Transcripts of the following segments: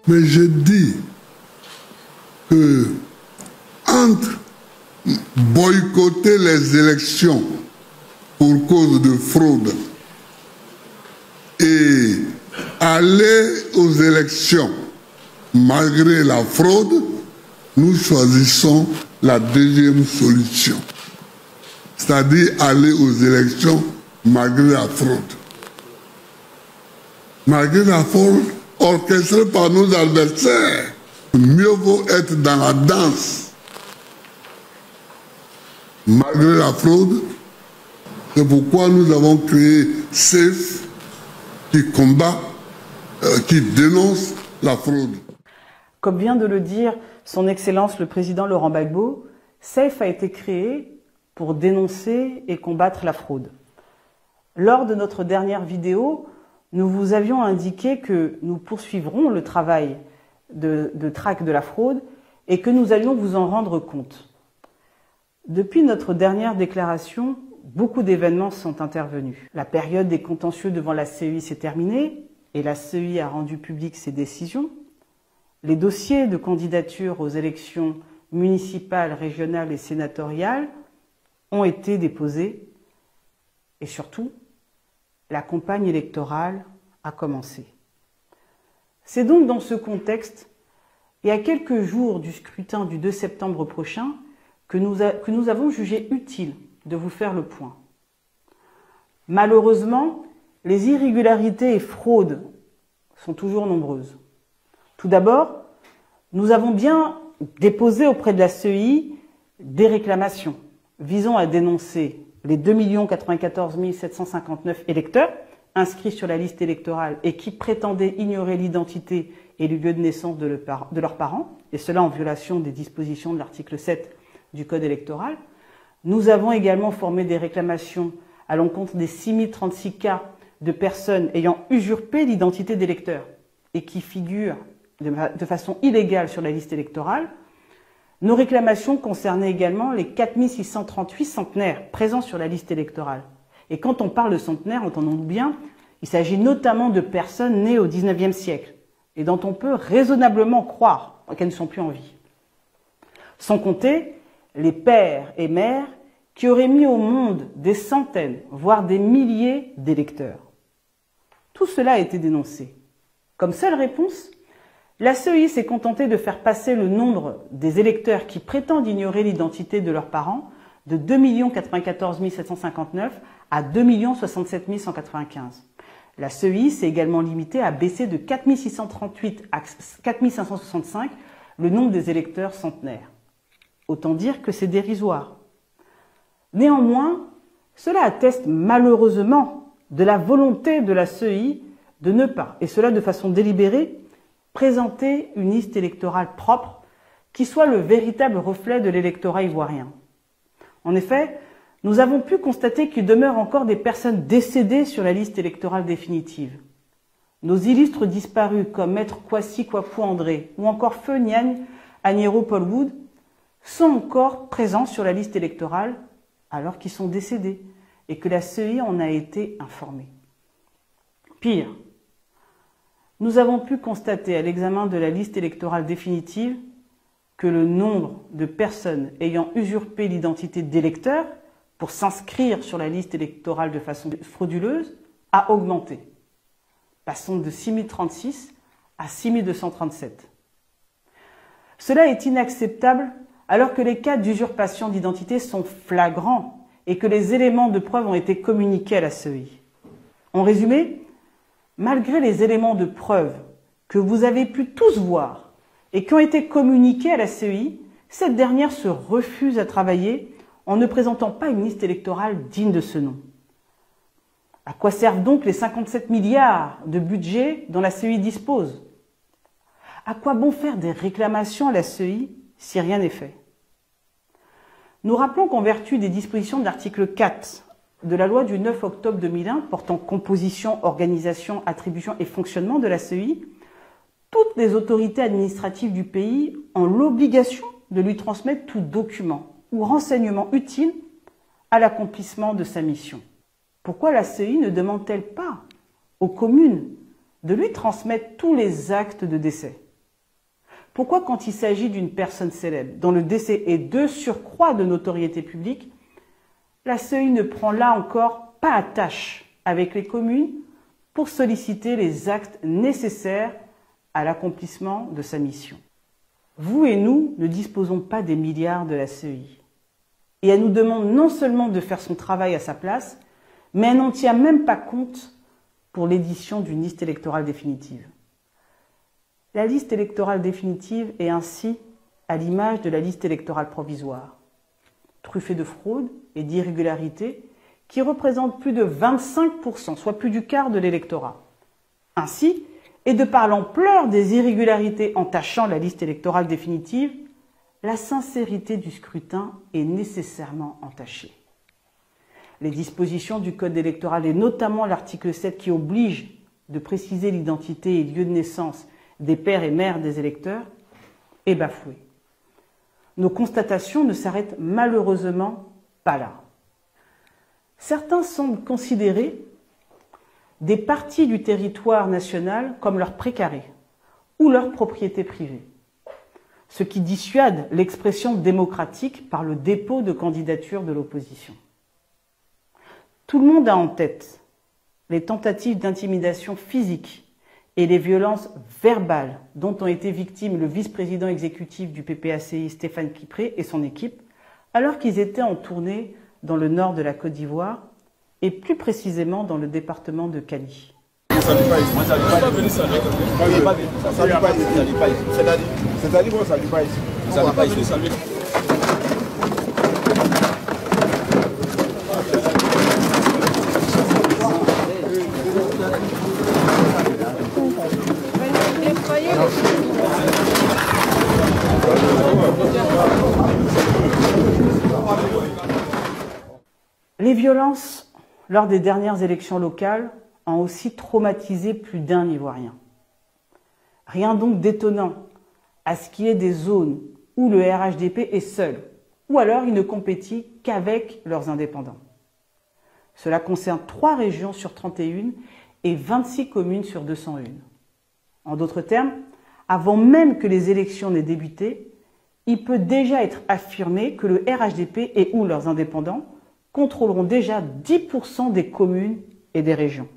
Mais je dis que entre boycotter les élections pour cause de fraude et aller aux élections malgré la fraude, nous choisissons la deuxième solution, c'est-à-dire aller aux élections malgré la fraude. Malgré la fraude orchestrée par nos adversaires, mieux vaut être dans la danse. Malgré la fraude, c'est pourquoi nous avons créé SAFE qui combat, qui dénonce la fraude. Comme vient de le dire son Excellence le Président Laurent Gbagbo, SAFE a été créé pour dénoncer et combattre la fraude. Lors de notre dernière vidéo, nous vous avions indiqué que nous poursuivrons le travail de traque de la fraude et que nous allions vous en rendre compte. Depuis notre dernière déclaration, beaucoup d'événements sont intervenus. La période des contentieux devant la CEI s'est terminée et la CEI a rendu publiques ses décisions. Les dossiers de candidature aux élections municipales, régionales et sénatoriales ont été déposés et surtout, la campagne électorale a commencé. C'est donc dans ce contexte et à quelques jours du scrutin du 2 septembre prochain que nous avons jugé utile de vous faire le point. Malheureusement, les irrégularités et fraudes sont toujours nombreuses. Tout d'abord, nous avons bien déposé auprès de la CEI des réclamations visant à dénoncer les 2 94 759 électeurs inscrits sur la liste électorale et qui prétendaient ignorer l'identité et le lieu de naissance de leurs parents, et cela en violation des dispositions de l'article 7 du Code électoral. Nous avons également formé des réclamations à l'encontre des 6036 cas de personnes ayant usurpé l'identité d'électeurs et qui figurent de façon illégale sur la liste électorale. Nos réclamations concernaient également les 4638 centenaires présents sur la liste électorale. Et quand on parle de centenaires, entendons-nous bien, il s'agit notamment de personnes nées au XIXe siècle et dont on peut raisonnablement croire qu'elles ne sont plus en vie. Sans compter les pères et mères qui auraient mis au monde des centaines, voire des milliers d'électeurs. Tout cela a été dénoncé. Comme seule réponse, la CEI s'est contentée de faire passer le nombre des électeurs qui prétendent ignorer l'identité de leurs parents de 2 94 759 à 2 67 195. La CEI s'est également limitée à baisser de 4 638 à 4 565 le nombre des électeurs centenaires. Autant dire que c'est dérisoire. Néanmoins, cela atteste malheureusement de la volonté de la CEI de ne pas, et cela de façon délibérée, présenter une liste électorale propre qui soit le véritable reflet de l'électorat ivoirien. En effet, nous avons pu constater qu'il demeure encore des personnes décédées sur la liste électorale définitive. Nos illustres disparus comme Maître Kwasi Kwaku André ou encore Feu Niagne Agnero Paul Wood sont encore présents sur la liste électorale alors qu'ils sont décédés et que la CEI en a été informée. Pire, nous avons pu constater à l'examen de la liste électorale définitive que le nombre de personnes ayant usurpé l'identité d'électeurs pour s'inscrire sur la liste électorale de façon frauduleuse a augmenté, passant de 6036 à 6237. Cela est inacceptable alors que les cas d'usurpation d'identité sont flagrants et que les éléments de preuve ont été communiqués à la CEI. En résumé, malgré les éléments de preuve que vous avez pu tous voir et qui ont été communiqués à la CEI, cette dernière se refuse à travailler en ne présentant pas une liste électorale digne de ce nom. À quoi servent donc les 57 milliards de budget dont la CEI dispose? À quoi bon faire des réclamations à la CEI si rien n'est fait? Nous rappelons qu'en vertu des dispositions de l'article 4 de la loi du 9 octobre 2001 portant composition, organisation, attribution et fonctionnement de la CEI, toutes les autorités administratives du pays ont l'obligation de lui transmettre tout document ou renseignement utile à l'accomplissement de sa mission. Pourquoi la CEI ne demande-t-elle pas aux communes de lui transmettre tous les actes de décès? Pourquoi, quand il s'agit d'une personne célèbre, dont le décès est de surcroît de notoriété publique, la CEI ne prend là encore pas attache avec les communes pour solliciter les actes nécessaires à l'accomplissement de sa mission? Vous et nous ne disposons pas des milliards de la CEI. Et elle nous demande non seulement de faire son travail à sa place, mais elle n'en tient même pas compte pour l'édition d'une liste électorale définitive. La liste électorale définitive est ainsi à l'image de la liste électorale provisoire, truffée de fraude et d'irrégularités qui représentent plus de 25%, soit plus du quart de l'électorat. Ainsi, et de par l'ampleur des irrégularités entachant la liste électorale définitive, la sincérité du scrutin est nécessairement entachée. Les dispositions du Code électoral, et notamment l'article 7 qui oblige de préciser l'identité et lieu de naissance des pères et mères des électeurs, est bafouée. Nos constatations ne s'arrêtent malheureusement pas là. Certains semblent considérer des parties du territoire national comme leur précaré ou leur propriété privée, ce qui dissuade l'expression démocratique par le dépôt de candidature de l'opposition. Tout le monde a en tête les tentatives d'intimidation physique et les violences verbales dont ont été victimes le vice-président exécutif du PPACI, Stéphane Kipré, et son équipe, alors qu'ils étaient en tournée dans le nord de la Côte d'Ivoire, et plus précisément dans le département de Cali. Les violences lors des dernières élections locales ont aussi traumatisé plus d'un Ivoirien. Rien donc d'étonnant à ce qu'il y ait des zones où le RHDP est seul, ou alors il ne compétit qu'avec leurs indépendants. Cela concerne 3 régions sur 31 et 26 communes sur 201. En d'autres termes, avant même que les élections n'aient débuté, il peut déjà être affirmé que le RHDP et ou leurs indépendants contrôleront déjà 10% des communes et des régions.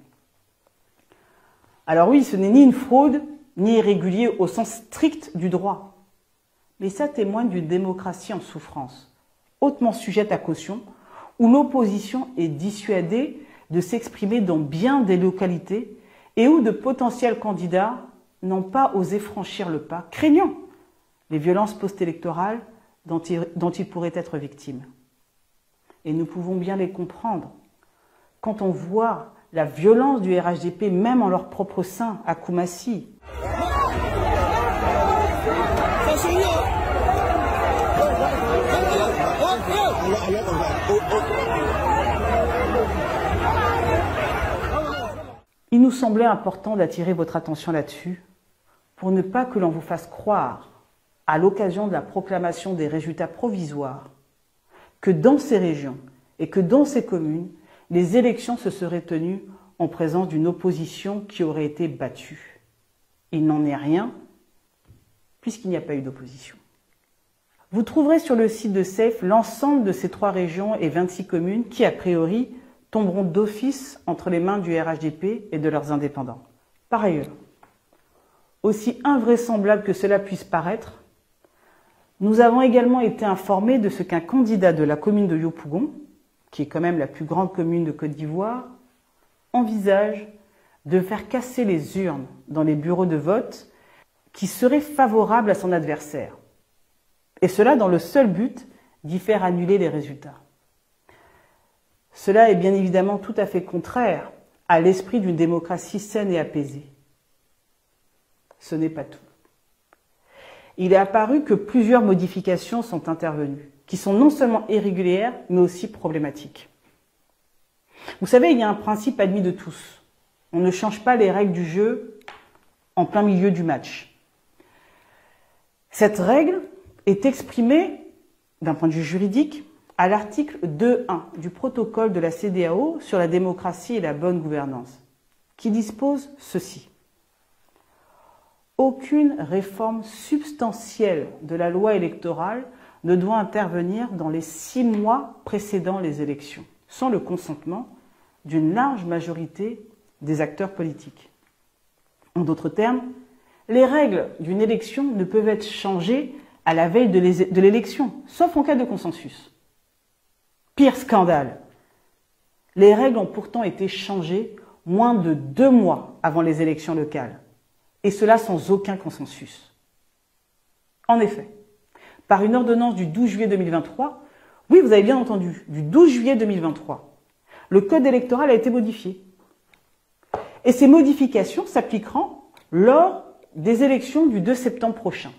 Alors oui, ce n'est ni une fraude, ni irrégulier au sens strict du droit. Mais ça témoigne d'une démocratie en souffrance, hautement sujette à caution, où l'opposition est dissuadée de s'exprimer dans bien des localités et où de potentiels candidats n'ont pas osé franchir le pas, craignant les violences post-électorales dont ils pourraient être victimes. Et nous pouvons bien les comprendre quand on voit la violence du RHDP même en leur propre sein à Koumassi. Il nous semblait important d'attirer votre attention là-dessus pour ne pas que l'on vous fasse croire, à l'occasion de la proclamation des résultats provisoires, que dans ces régions et que dans ces communes, les élections se seraient tenues en présence d'une opposition qui aurait été battue. Il n'en est rien, puisqu'il n'y a pas eu d'opposition. Vous trouverez sur le site de SAFE l'ensemble de ces 3 régions et 26 communes qui, a priori, tomberont d'office entre les mains du RHDP et de leurs indépendants. Par ailleurs, aussi invraisemblable que cela puisse paraître, nous avons également été informés de ce qu'un candidat de la commune de Yopougon, qui est quand même la plus grande commune de Côte d'Ivoire, envisage de faire casser les urnes dans les bureaux de vote qui seraient favorables à son adversaire. Et cela dans le seul but d'y faire annuler les résultats. Cela est bien évidemment tout à fait contraire à l'esprit d'une démocratie saine et apaisée. Ce n'est pas tout. Il est apparu que plusieurs modifications sont intervenues, qui sont non seulement irrégulières, mais aussi problématiques. Vous savez, il y a un principe admis de tous. On ne change pas les règles du jeu en plein milieu du match. Cette règle est exprimée, d'un point de vue juridique, à l'article 2.1 du protocole de la CEDEAO sur la démocratie et la bonne gouvernance, qui dispose ceci. aucune réforme substantielle de la loi électorale ne doit intervenir dans les 6 mois précédant les élections, sans le consentement d'une large majorité des acteurs politiques. En d'autres termes, les règles d'une élection ne peuvent être changées à la veille de l'élection, sauf en cas de consensus. Pire scandale, les règles ont pourtant été changées moins de 2 mois avant les élections locales, et cela sans aucun consensus. En effet, par une ordonnance du 12 juillet 2023, oui, vous avez bien entendu, du 12 juillet 2023, le code électoral a été modifié. Et ces modifications s'appliqueront lors des élections du 2 septembre prochain.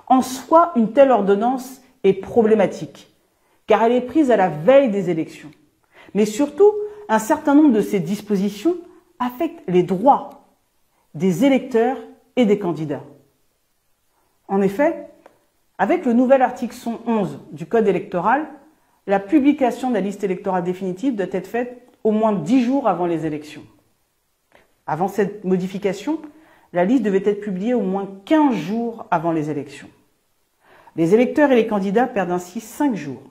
En soi, une telle ordonnance est problématique, car elle est prise à la veille des élections. Mais surtout, un certain nombre de ces dispositions affectent les droits des électeurs et des candidats. En effet, avec le nouvel article 111 du Code électoral, la publication de la liste électorale définitive doit être faite au moins 10 jours avant les élections. Avant cette modification, la liste devait être publiée au moins 15 jours avant les élections. Les électeurs et les candidats perdent ainsi 5 jours.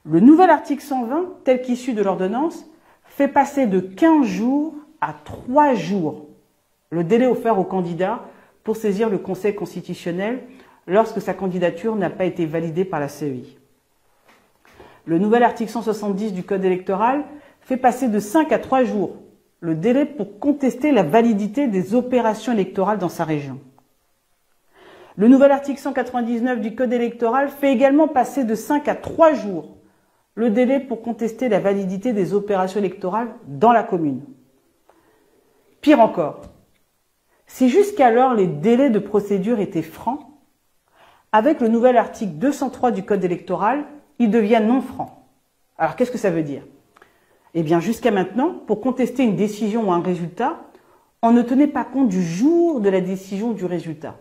Le nouvel article 120, tel qu'issu de l'ordonnance, fait passer de 15 jours à 3 jours le délai offert au candidat pour saisir le Conseil constitutionnel lorsque sa candidature n'a pas été validée par la CEI. Le nouvel article 170 du Code électoral fait passer de 5 à 3 jours le délai pour contester la validité des opérations électorales dans sa région. Le nouvel article 199 du Code électoral fait également passer de 5 à 3 jours le délai pour contester la validité des opérations électorales dans la commune. Pire encore, si jusqu'alors les délais de procédure étaient francs, avec le nouvel article 203 du Code électoral, ils deviennent non francs. Alors qu'est-ce que ça veut dire ? Eh bien, jusqu'à maintenant, pour contester une décision ou un résultat, on ne tenait pas compte du jour de la décision ou du résultat.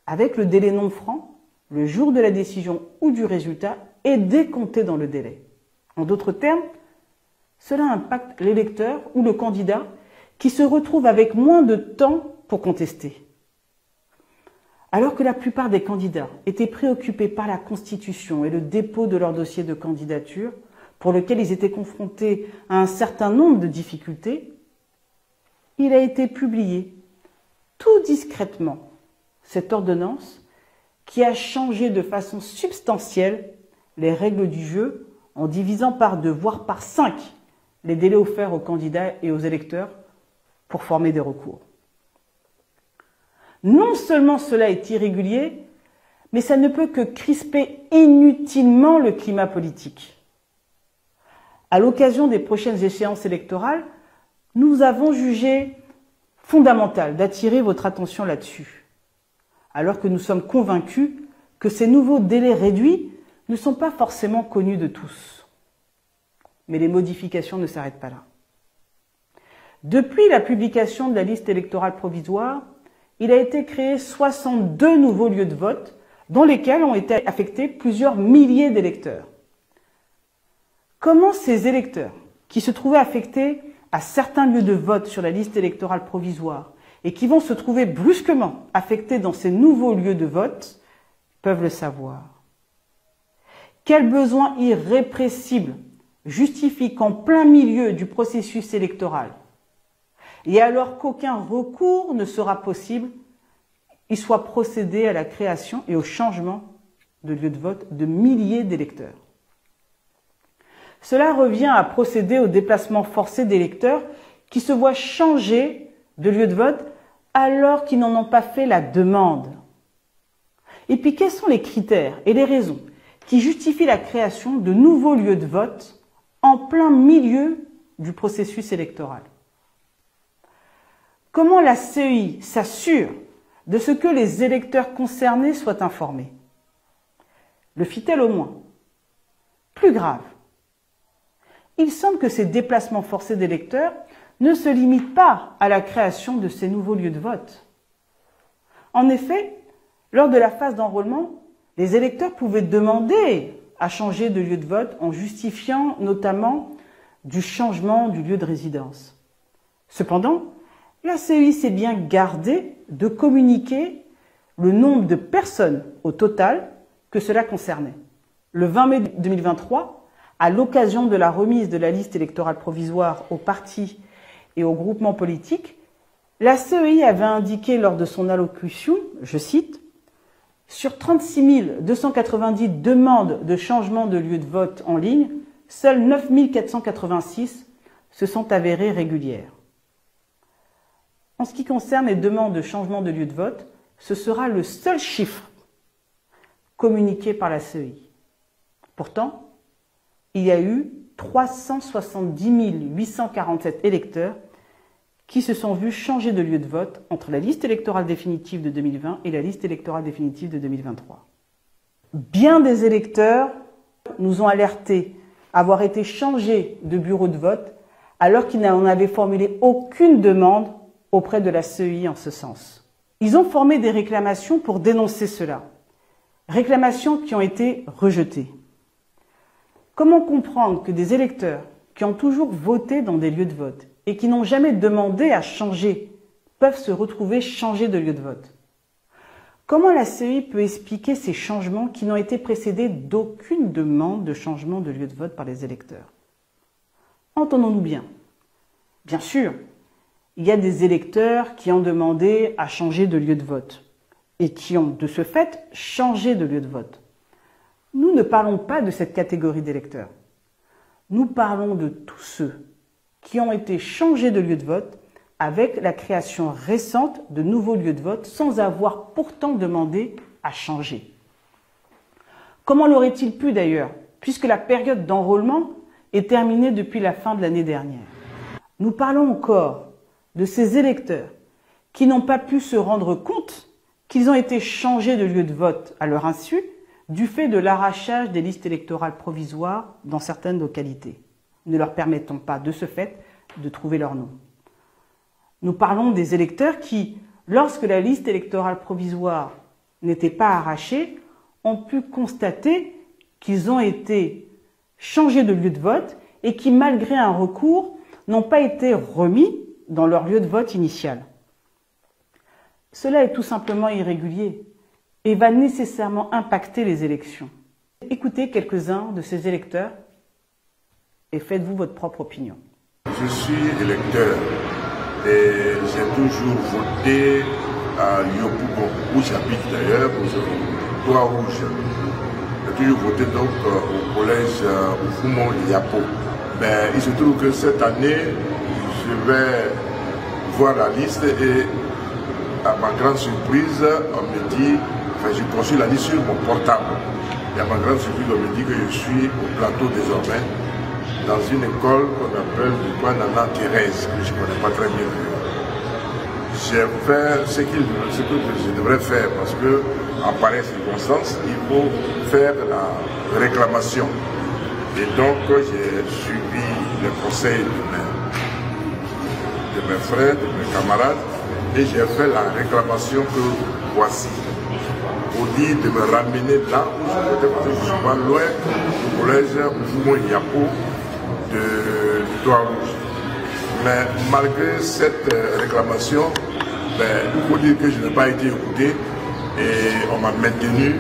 Avec le délai non franc, le jour de la décision ou du résultat est décompté dans le délai. En d'autres termes, cela impacte l'électeur ou le candidat qui se retrouve avec moins de temps pour contester. Alors que la plupart des candidats étaient préoccupés par la constitution et le dépôt de leur dossier de candidature, pour lequel ils étaient confrontés à un certain nombre de difficultés, il a été publié tout discrètement cette ordonnance qui a changé de façon substantielle les règles du jeu en divisant par 2, voire par 5, les délais offerts aux candidats et aux électeurs pour former des recours. Non seulement cela est irrégulier, mais ça ne peut que crisper inutilement le climat politique. À l'occasion des prochaines échéances électorales, nous avons jugé fondamental d'attirer votre attention là-dessus, alors que nous sommes convaincus que ces nouveaux délais réduits ne sont pas forcément connus de tous. Mais les modifications ne s'arrêtent pas là. Depuis la publication de la liste électorale provisoire, il a été créé 62 nouveaux lieux de vote, dans lesquels ont été affectés plusieurs milliers d'électeurs. Comment ces électeurs, qui se trouvaient affectés à certains lieux de vote sur la liste électorale provisoire et qui vont se trouver brusquement affectés dans ces nouveaux lieux de vote, peuvent le savoir? Quel besoin irrépressible justifie qu'en plein milieu du processus électoral, et alors qu'aucun recours ne sera possible, il soit procédé à la création et au changement de lieux de vote de milliers d'électeurs? Cela revient à procéder au déplacement forcé d'électeurs qui se voient changer de lieu de vote alors qu'ils n'en ont pas fait la demande. Et puis, quels sont les critères et les raisons qui justifient la création de nouveaux lieux de vote en plein milieu du processus électoral? Comment la CEI s'assure de ce que les électeurs concernés soient informés? Le fit-elle au moins? Plus grave, il semble que ces déplacements forcés d'électeurs ne se limitent pas à la création de ces nouveaux lieux de vote. En effet, lors de la phase d'enrôlement, les électeurs pouvaient demander à changer de lieu de vote en justifiant notamment du changement du lieu de résidence. Cependant, la CEI s'est bien gardée de communiquer le nombre de personnes au total que cela concernait. Le 20 mai 2023, à l'occasion de la remise de la liste électorale provisoire aux partis et aux groupements politiques, la CEI avait indiqué lors de son allocution, je cite, « Sur 36 290 demandes de changement de lieu de vote en ligne, seules 9 486 se sont avérées régulières. » En ce qui concerne les demandes de changement de lieu de vote, ce sera le seul chiffre communiqué par la CEI. Pourtant, il y a eu 370 847 électeurs qui se sont vus changer de lieu de vote entre la liste électorale définitive de 2020 et la liste électorale définitive de 2023. Bien des électeurs nous ont alertés avoir été changés de bureau de vote alors qu'ils n'en avaient formulé aucune demande auprès de la CEI en ce sens. Ils ont formé des réclamations pour dénoncer cela. Réclamations qui ont été rejetées. Comment comprendre que des électeurs qui ont toujours voté dans des lieux de vote et qui n'ont jamais demandé à changer peuvent se retrouver changés de lieu de vote? Comment la CEI peut expliquer ces changements qui n'ont été précédés d'aucune demande de changement de lieu de vote par les électeurs? Entendons-nous bien. Bien sûr, il y a des électeurs qui ont demandé à changer de lieu de vote et qui ont, de ce fait, changé de lieu de vote. Nous ne parlons pas de cette catégorie d'électeurs. Nous parlons de tous ceux qui ont été changés de lieu de vote avec la création récente de nouveaux lieux de vote sans avoir pourtant demandé à changer. Comment l'aurait-il pu d'ailleurs, puisque la période d'enrôlement est terminée depuis la fin de l'année dernière? Nous parlons encore de ces électeurs qui n'ont pas pu se rendre compte qu'ils ont été changés de lieu de vote à leur insu du fait de l'arrachage des listes électorales provisoires dans certaines localités, ne leur permettant pas de ce fait de trouver leur nom. Nous parlons des électeurs qui, lorsque la liste électorale provisoire n'était pas arrachée, ont pu constater qu'ils ont été changés de lieu de vote et qui, malgré un recours, n'ont pas été remis dans leur lieu de vote initial. Cela est tout simplement irrégulier et va nécessairement impacter les élections. Écoutez quelques-uns de ces électeurs et faites-vous votre propre opinion. Je suis électeur et j'ai toujours voté à Yopougon, où j'habite d'ailleurs, au Toit Rouge. J'ai toujours voté donc au collège Oufoumo Yapo. Mais il se trouve que cette année, je vais voir la liste et à ma grande surprise, on me dit, enfin je consulte la liste sur mon portable. Et à ma grande surprise, on me dit que je suis au plateau désormais, dans une école qu'on appelle du point Nana Thérèse, que je ne connais pas très bien. J'ai fait ce que je devrais faire parce que, en pareille circonstance, il faut faire la réclamation. Et donc, j'ai suivi les conseils de mes frères, de mes camarades, et j'ai fait la réclamation que voici. Pour dire de me ramener là où je votais, parce que je suis pas loin du collège Oufoumo Yapo du Toit Rouge. Mais malgré cette réclamation, il faut dire que je n'ai pas été écouté et on m'a maintenu,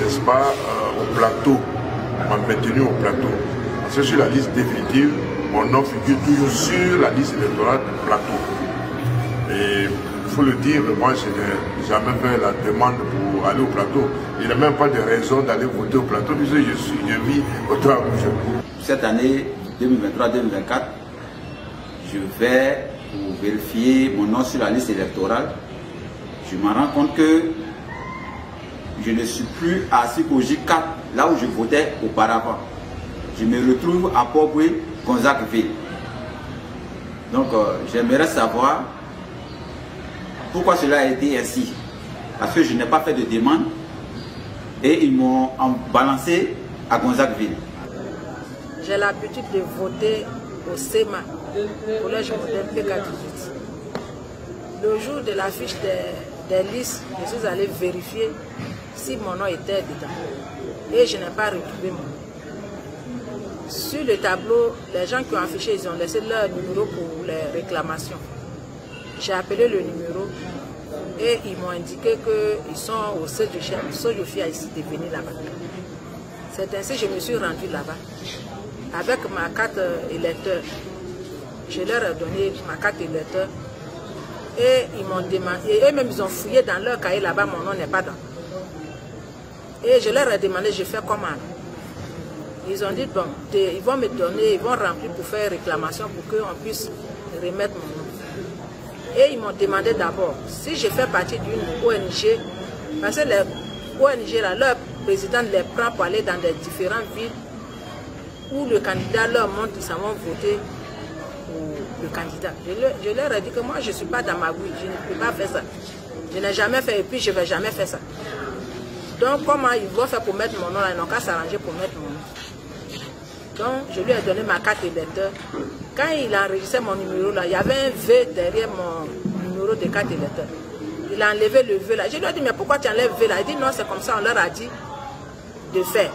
n'est-ce pas, au plateau. On m'a maintenu au plateau. Parce que sur la liste définitive, mon nom figure toujours sur la liste électorale du plateau. Et il faut le dire, moi je n'ai jamais fait la demande pour aller au plateau. Il n'y a même pas de raison d'aller voter au plateau puisque je vis au Toit Rouge. Cette année 2023-2024, je vais pour vérifier mon nom sur la liste électorale. Je me rends compte que je ne suis plus assis au J4, là où je votais auparavant. Je me retrouve à Port-Boué, Gonzagueville. Donc j'aimerais savoir pourquoi cela a été ainsi. Parce que je n'ai pas fait de demande et ils m'ont balancé à Gonzagueville. J'ai l'habitude de voter au SEMA, collège moderne P48. Le jour de l'affiche des listes, je suis allé vérifier si mon nom était dedans. Et je n'ai pas retrouvé mon nom. Sur le tableau, les gens qui ont affiché, ils ont laissé leur numéro pour les réclamations. J'ai appelé le numéro et ils m'ont indiqué qu'ils sont au Sojofia ici de venir là-bas. C'est ainsi que je me suis rendue là-bas avec ma carte électeur. Je leur ai donné ma carte électeur et ils m'ont demandé, et eux-mêmes ils ont fouillé dans leur cahier là-bas, mon nom n'est pas dans. Et je leur ai demandé, je fais comment? Ils ont dit, bon, ils vont me donner, ils vont remplir pour faire réclamation pour qu'on puisse remettre mon nom. Et ils m'ont demandé d'abord si je fais partie d'une ONG, parce que les ONG, là, leur président les prend pour aller dans des différentes villes où le candidat leur montre qu'ils s'en vont voter pour le candidat. Je leur ai dit que moi, je ne suis pas dans ma bouille, je ne peux pas faire ça. Je n'ai jamais fait et puis je ne vais jamais faire ça. Donc, comment ils vont faire pour mettre mon nom là? Ils n'ont qu'à s'arranger pour mettre mon nom. Donc, je lui ai donné ma carte électeur. Quand il a enregistré mon numéro là, il y avait un V derrière mon numéro de carte électeur. Il a enlevé le V là. Je lui ai dit, mais pourquoi tu enlèves le V là? Il dit, non, c'est comme ça, on leur a dit de faire.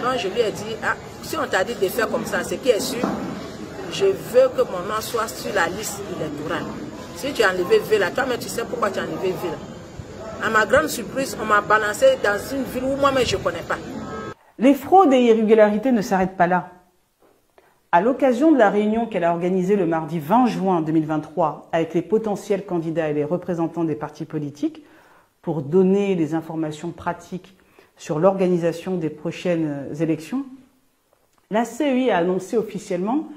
Donc, je lui ai dit, ah, si on t'a dit de faire comme ça, ce qui est sûr, je veux que mon nom soit sur la liste électorale. Si tu as enlevé V là, toi-même, tu sais pourquoi tu as enlevé V là. À ma grande surprise, on m'a balancé dans une ville où moi-même je ne connais pas. Les fraudes et irrégularités ne s'arrêtent pas là. À l'occasion de la réunion qu'elle a organisée le mardi 20 juin 2023 avec les potentiels candidats et les représentants des partis politiques pour donner les informations pratiques sur l'organisation des prochaines élections, la CEI a annoncé officiellement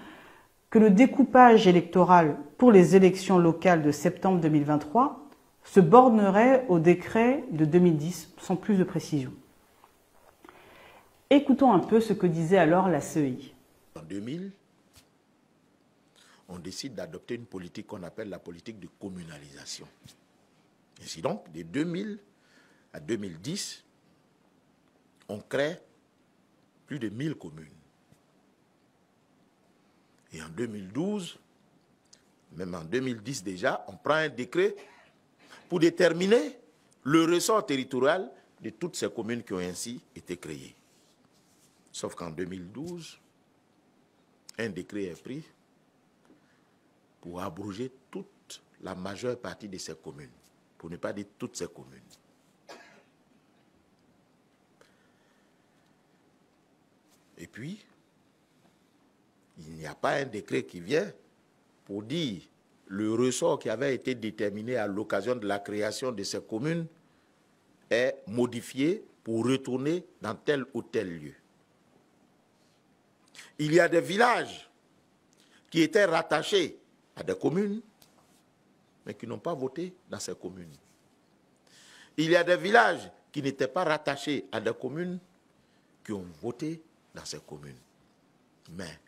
que le découpage électoral pour les élections locales de septembre 2023 se bornerait au décret de 2010, sans plus de précision. Écoutons un peu ce que disait alors la CEI. En 2000, on décide d'adopter une politique qu'on appelle la politique de communalisation. Ainsi donc, de 2000 à 2010, on crée plus de 1000 communes. Et en 2012, même en 2010 déjà, on prend un décret pour déterminer le ressort territorial de toutes ces communes qui ont ainsi été créées. Sauf qu'en 2012, un décret est pris pour abroger toute la majeure partie de ces communes, pour ne pas dire toutes ces communes. Et puis, il n'y a pas un décret qui vient pour dire le ressort qui avait été déterminé à l'occasion de la création de ces communes est modifié pour retourner dans tel ou tel lieu. Il y a des villages qui étaient rattachés à des communes, mais qui n'ont pas voté dans ces communes. Il y a des villages qui n'étaient pas rattachés à des communes, qui ont voté dans ces communes. Mais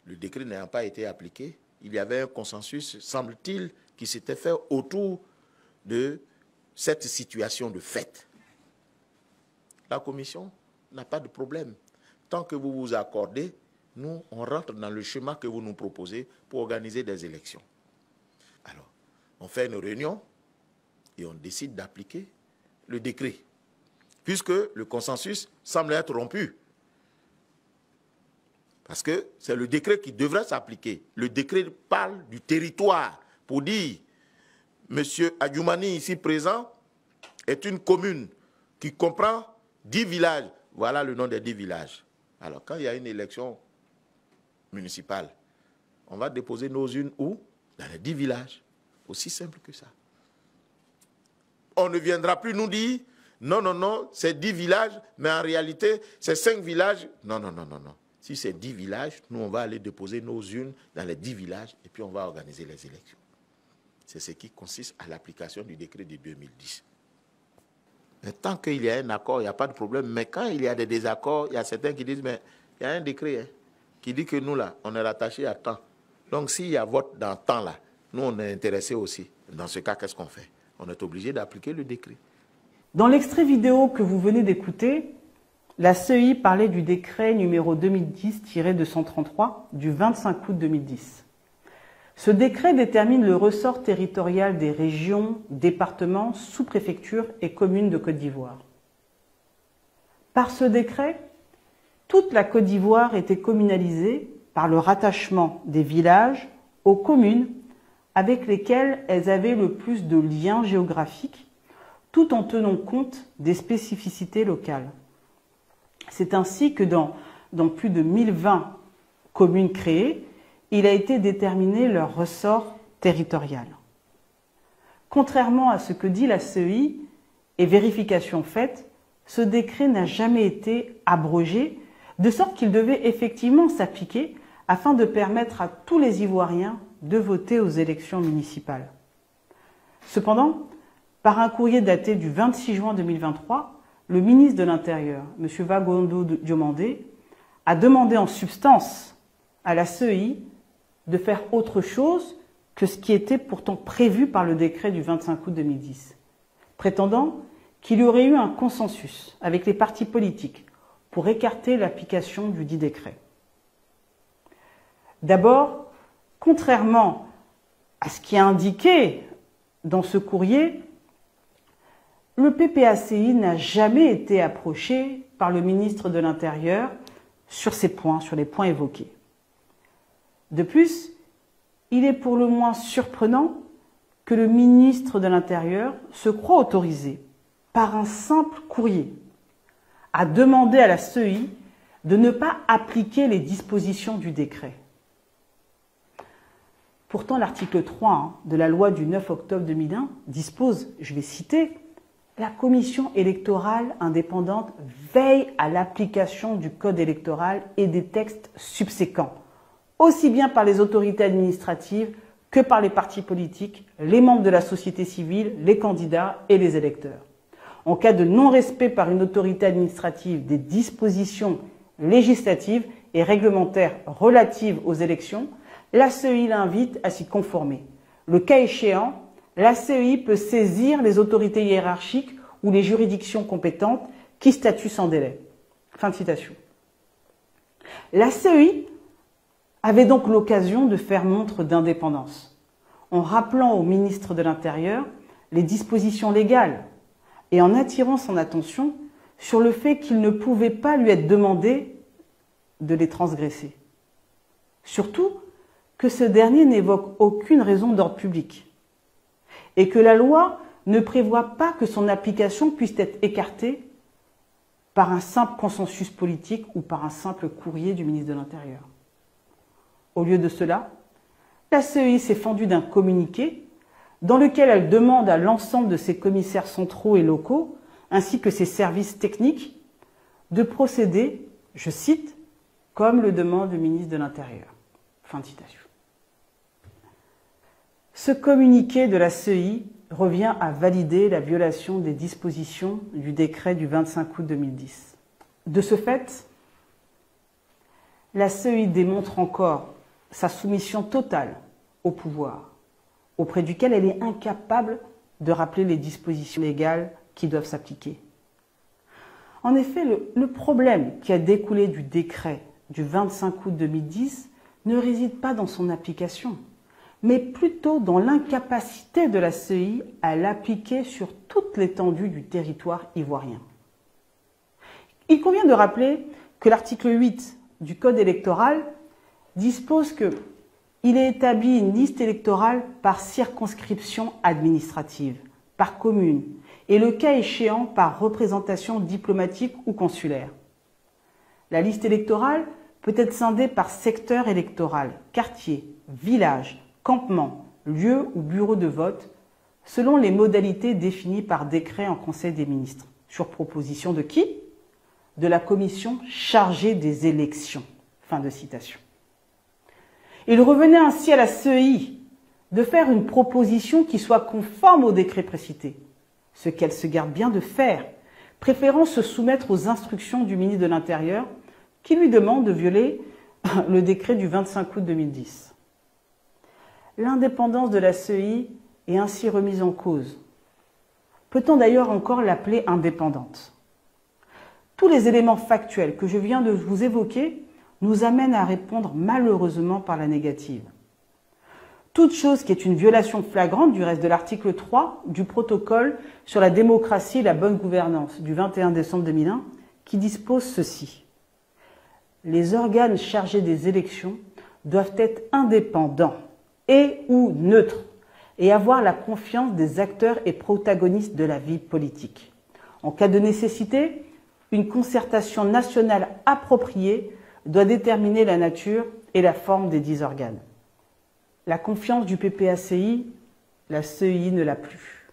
le décret n'ayant pas été appliqué, il y avait un consensus, semble-t-il, qui s'était fait autour de cette situation de fait. La commission n'a pas de problème. Tant que vous vous accordez, nous, on rentre dans le schéma que vous nous proposez pour organiser des élections. Alors, on fait une réunion et on décide d'appliquer le décret, puisque le consensus semble être rompu. Parce que c'est le décret qui devrait s'appliquer. Le décret parle du territoire pour dire, M. Adjoumani, ici présent, est une commune qui comprend 10 villages. Voilà le nom des 10 villages. Alors, quand il y a une élection municipale, on va déposer nos urnes où? Dans les 10 villages. Aussi simple que ça. On ne viendra plus nous dire, non, non, non, c'est 10 villages, mais en réalité, c'est 5 villages. Non, non, non, non, non. Si c'est 10 villages, nous, on va aller déposer nos urnes dans les 10 villages et puis on va organiser les élections. C'est ce qui consiste à l'application du décret de 2010. Mais tant qu'il y a un accord, il n'y a pas de problème. Mais quand il y a des désaccords, il y a certains qui disent, mais il y a un décret qui dit que nous, là, on est rattachés à temps. Donc, s'il y a vote dans temps, là, nous, on est intéressés aussi. Dans ce cas, qu'est-ce qu'on fait? On est obligé d'appliquer le décret. Dans l'extrait vidéo que vous venez d'écouter, la CEI parlait du décret numéro 2010-233 du 25 août 2010. Ce décret détermine le ressort territorial des régions, départements, sous-préfectures et communes de Côte d'Ivoire. Par ce décret, toute la Côte d'Ivoire était communalisée par le rattachement des villages aux communes avec lesquelles elles avaient le plus de liens géographiques, tout en tenant compte des spécificités locales. C'est ainsi que dans plus de 1020 communes créées, il a été déterminé leur ressort territorial. Contrairement à ce que dit la CEI, et vérification faite, ce décret n'a jamais été abrogé, de sorte qu'il devait effectivement s'appliquer afin de permettre à tous les Ivoiriens de voter aux élections municipales. Cependant, par un courrier daté du 26 juin 2023, le ministre de l'Intérieur, M. Wagondo Diomandé, a demandé en substance à la CEI de faire autre chose que ce qui était pourtant prévu par le décret du 25 août 2010, prétendant qu'il y aurait eu un consensus avec les partis politiques pour écarter l'application du dit décret. D'abord, contrairement à ce qui est indiqué dans ce courrier, le PPACI n'a jamais été approché par le ministre de l'Intérieur sur les points évoqués. De plus, il est pour le moins surprenant que le ministre de l'Intérieur se croit autorisé, par un simple courrier, à demander à la CEI de ne pas appliquer les dispositions du décret. Pourtant, l'article 3 de la loi du 9 octobre 2001 dispose, je vais citer, « La commission électorale indépendante veille à l'application du code électoral et des textes subséquents, aussi bien par les autorités administratives que par les partis politiques, les membres de la société civile, les candidats et les électeurs. En cas de non-respect par une autorité administrative des dispositions législatives et réglementaires relatives aux élections, la CEI l'invite à s'y conformer. Le cas échéant, la CEI peut saisir les autorités hiérarchiques ou les juridictions compétentes qui statuent sans délai. » Fin de citation. La CEI avait donc l'occasion de faire montre d'indépendance, en rappelant au ministre de l'Intérieur les dispositions légales et en attirant son attention sur le fait qu'il ne pouvait pas lui être demandé de les transgresser. Surtout que ce dernier n'évoque aucune raison d'ordre public et que la loi ne prévoit pas que son application puisse être écartée par un simple consensus politique ou par un simple courrier du ministre de l'Intérieur. Au lieu de cela, la CEI s'est fendue d'un communiqué dans lequel elle demande à l'ensemble de ses commissaires centraux et locaux, ainsi que ses services techniques, de procéder, je cite, comme le demande le ministre de l'Intérieur. Fin de citation. Ce communiqué de la CEI revient à valider la violation des dispositions du décret du 25 août 2010. De ce fait, la CEI démontre encore sa soumission totale au pouvoir, auprès duquel elle est incapable de rappeler les dispositions légales qui doivent s'appliquer. En effet, le problème qui a découlé du décret du 25 août 2010 ne réside pas dans son application, mais plutôt dans l'incapacité de la CEI à l'appliquer sur toute l'étendue du territoire ivoirien. Il convient de rappeler que l'article 8 du Code électoral dispose qu'il est établi une liste électorale par circonscription administrative, par commune, et le cas échéant par représentation diplomatique ou consulaire. La liste électorale peut être scindée par secteur électoral, quartier, village, campement, lieu ou bureau de vote, selon les modalités définies par décret en Conseil des ministres. Sur proposition de qui? De la commission chargée des élections. Fin de citation. Il revenait ainsi à la CEI de faire une proposition qui soit conforme au décret précité, ce qu'elle se garde bien de faire, préférant se soumettre aux instructions du ministre de l'Intérieur qui lui demande de violer le décret du 25 août 2010. L'indépendance de la CEI est ainsi remise en cause. Peut-on d'ailleurs encore l'appeler indépendante? Tous les éléments factuels que je viens de vous évoquer nous amènent à répondre malheureusement par la négative. Toute chose qui est une violation flagrante du reste de l'article 3 du protocole sur la démocratie et la bonne gouvernance du 21 décembre 2001 qui dispose ceci. Les organes chargés des élections doivent être indépendants et ou neutre et avoir la confiance des acteurs et protagonistes de la vie politique. En cas de nécessité, une concertation nationale appropriée doit déterminer la nature et la forme des 10 organes. La confiance du PPACI, la CEI ne l'a plus.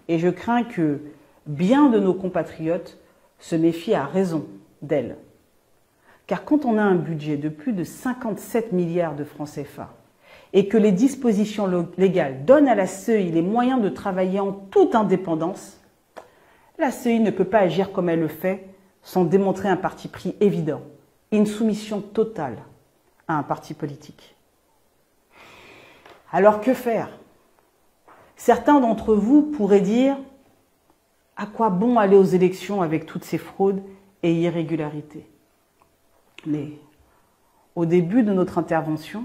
Et je crains que bien de nos compatriotes se méfient à raison d'elle. Car quand on a un budget de plus de 57 milliards de francs CFA et que les dispositions légales donnent à la CEI les moyens de travailler en toute indépendance, la CEI ne peut pas agir comme elle le fait sans démontrer un parti pris évident, une soumission totale à un parti politique. Alors que faire? Certains d'entre vous pourraient dire « À quoi bon aller aux élections avec toutes ces fraudes et irrégularités ?» Mais au début de notre intervention,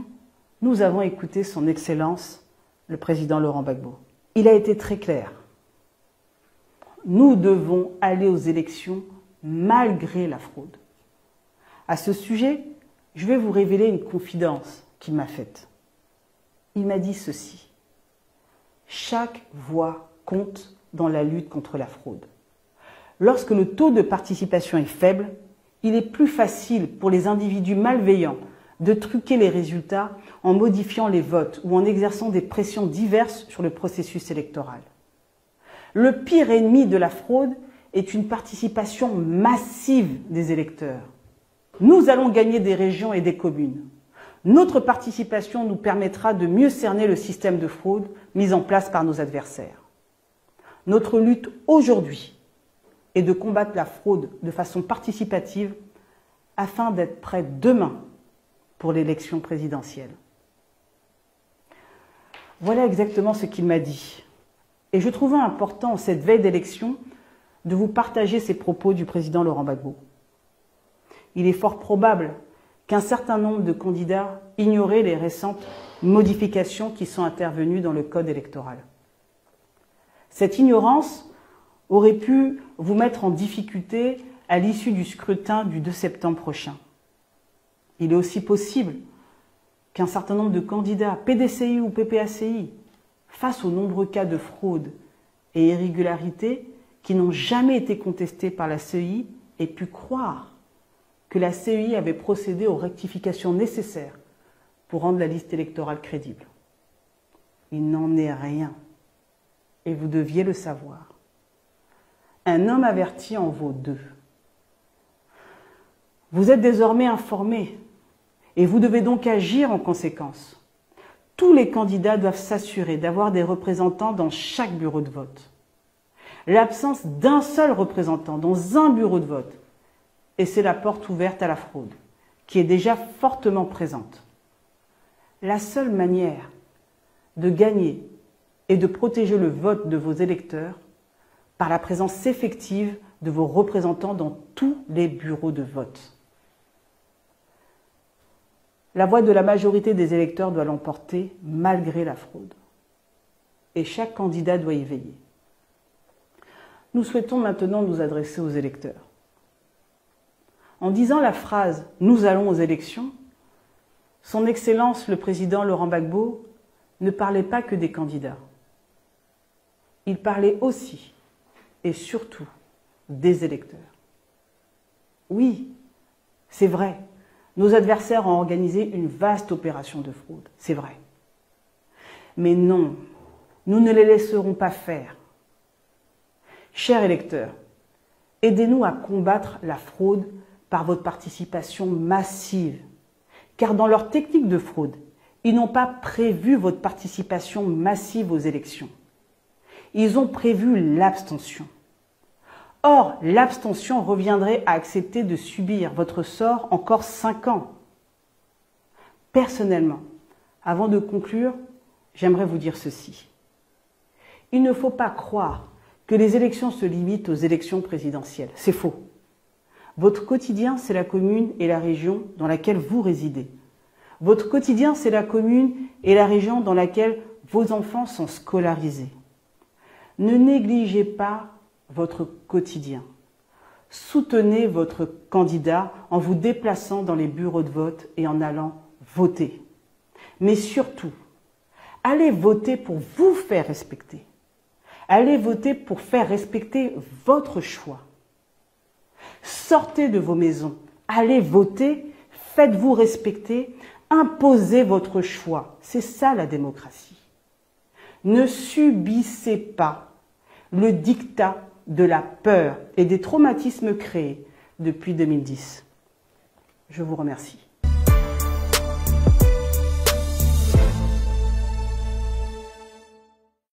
nous avons écouté son Excellence, le président Laurent Gbagbo. Il a été très clair. Nous devons aller aux élections malgré la fraude. À ce sujet, je vais vous révéler une confidence qu'il m'a faite. Il m'a dit ceci. Chaque voix compte dans la lutte contre la fraude. Lorsque le taux de participation est faible, il est plus facile pour les individus malveillants de truquer les résultats en modifiant les votes ou en exerçant des pressions diverses sur le processus électoral. Le pire ennemi de la fraude est une participation massive des électeurs. Nous allons gagner des régions et des communes. Notre participation nous permettra de mieux cerner le système de fraude mis en place par nos adversaires. Notre lutte aujourd'hui est de combattre la fraude de façon participative afin d'être prêts demain pour l'élection présidentielle. Voilà exactement ce qu'il m'a dit. Et je trouvais important, en cette veille d'élection, de vous partager ces propos du président Laurent Gbagbo. Il est fort probable qu'un certain nombre de candidats ignoraient les récentes modifications qui sont intervenues dans le code électoral. Cette ignorance aurait pu vous mettre en difficulté à l'issue du scrutin du 2 septembre prochain. Il est aussi possible qu'un certain nombre de candidats, PDCI ou PPACI, face aux nombreux cas de fraude et irrégularité qui n'ont jamais été contestés par la CEI, aient pu croire que la CEI avait procédé aux rectifications nécessaires pour rendre la liste électorale crédible. Il n'en est rien, et vous deviez le savoir. Un homme averti en vaut deux. Vous êtes désormais informés, et vous devez donc agir en conséquence. Tous les candidats doivent s'assurer d'avoir des représentants dans chaque bureau de vote. L'absence d'un seul représentant dans un bureau de vote, et c'est la porte ouverte à la fraude, qui est déjà fortement présente. La seule manière de gagner et de protéger le vote de vos électeurs par la présence effective de vos représentants dans tous les bureaux de vote. La voix de la majorité des électeurs doit l'emporter malgré la fraude. Et chaque candidat doit y veiller. Nous souhaitons maintenant nous adresser aux électeurs. En disant la phrase « Nous allons aux élections », son Excellence le président Laurent Gbagbo ne parlait pas que des candidats. Il parlait aussi et surtout des électeurs. Oui, c'est vrai, nos adversaires ont organisé une vaste opération de fraude, c'est vrai. Mais non, nous ne les laisserons pas faire. Chers électeurs, aidez-nous à combattre la fraude par votre participation massive. Car dans leur technique de fraude, ils n'ont pas prévu votre participation massive aux élections. Ils ont prévu l'abstention. Or, l'abstention reviendrait à accepter de subir votre sort encore 5 ans. Personnellement, avant de conclure, j'aimerais vous dire ceci. Il ne faut pas croire que les élections se limitent aux élections présidentielles. C'est faux. Votre quotidien, c'est la commune et la région dans laquelle vous résidez. Votre quotidien, c'est la commune et la région dans laquelle vos enfants sont scolarisés. Ne négligez pas votre quotidien. Soutenez votre candidat en vous déplaçant dans les bureaux de vote et en allant voter. Mais surtout, allez voter pour vous faire respecter. Allez voter pour faire respecter votre choix. Sortez de vos maisons, allez voter, faites-vous respecter, imposez votre choix. C'est ça la démocratie. Ne subissez pas le diktat de la peur et des traumatismes créés depuis 2010. Je vous remercie.